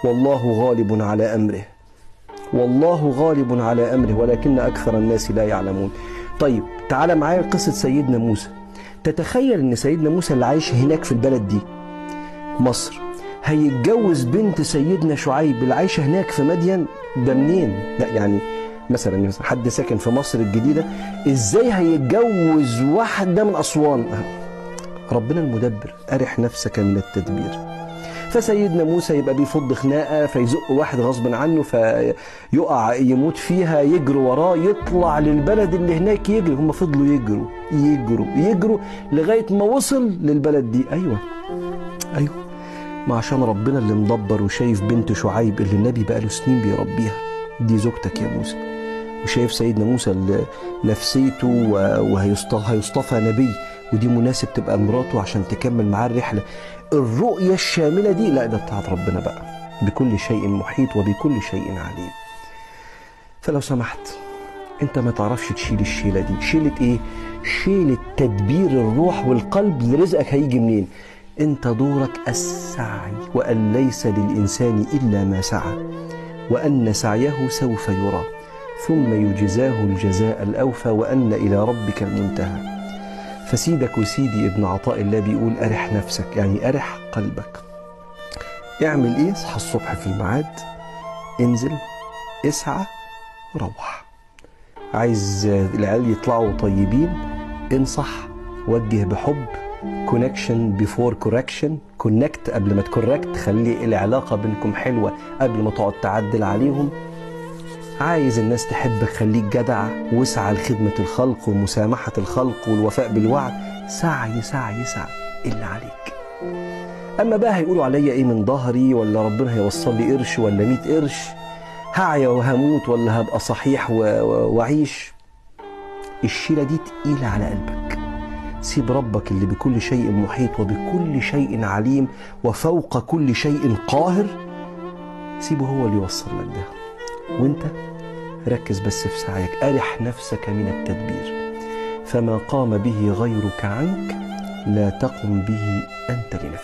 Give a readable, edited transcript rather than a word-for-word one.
والله غالب على أمره، والله غالب على أمره ولكن أكثر الناس لا يعلمون. طيب تعال معايا قصة سيدنا موسى. تتخيل ان سيدنا موسى اللي عايش هناك في البلد دي مصر هيتجوز بنت سيدنا شعيب اللي عايشه هناك في مدين؟ ده منين؟ لا يعني مثلا حد ساكن في مصر الجديده ازاي هيتجوز واحده من اسوان؟ ربنا المدبر، ارح نفسك من التدبير. فسيدنا موسى يبقى بيفض خناقه فيزق واحد غصب عنه فيقع يموت فيها، يجروا وراه يطلع للبلد اللي هناك يجري. هم فضلوا يجروا يجروا يجروا لغايه ما وصل للبلد دي. ايوه ما عشان ربنا اللي مدبر وشايف بنت شعيب اللي النبي بقاله سنين بيربيها دي زوجتك يا موسى، وشايف سيدنا موسى اللي نفسيته وهيصطفى نبي ودي مناسب تبقى مراته عشان تكمل معاه الرحله. الرؤيه الشامله دي لا ده بتاعت ربنا بقى، بكل شيء محيط وبكل شيء عليم. فلو سمحت انت ما تعرفش تشيل الشيله دي. شيله ايه؟ شيله تدبير الروح والقلب لرزقك هيجي منين. انت دورك السعي، وان ليس للانسان الا ما سعى وان سعيه سوف يرى ثم يجزاه الجزاء الاوفى وان الى ربك المنتهى. فسيدك وسيدي ابن عطاء الله بيقول ارح نفسك، يعني ارح قلبك. اعمل ايه؟ اصحى الصبح في الميعاد، انزل اسعى روح. عايز العيال يطلعوا طيبين، انصح وجه بحب. كونكشن بيفور كوركشن، كونكت قبل ما تكوركت، خلي العلاقه بينكم حلوه قبل ما تقعد تعدل عليهم. عايز الناس تحبك خليك جدع واسعى لخدمه الخلق ومسامحه الخلق والوفاء بالوعد. سعي سعي سعي اللي عليك. اما بقى هيقولوا عليا ايه من ظهري، ولا ربنا هيوصل لي قرش ولا 100 قرش، هعيا وهموت ولا هبقى صحيح واعيش، الشيله دي تقيله على قلبك. سيب ربك اللي بكل شيء محيط وبكل شيء عليم وفوق كل شيء قاهر، سيبه هو اللي يوصل لك ده، وانت ركز بس في سعيك. ارح نفسك من التدبير، فما قام به غيرك عنك لا تقم به انت لنفسك.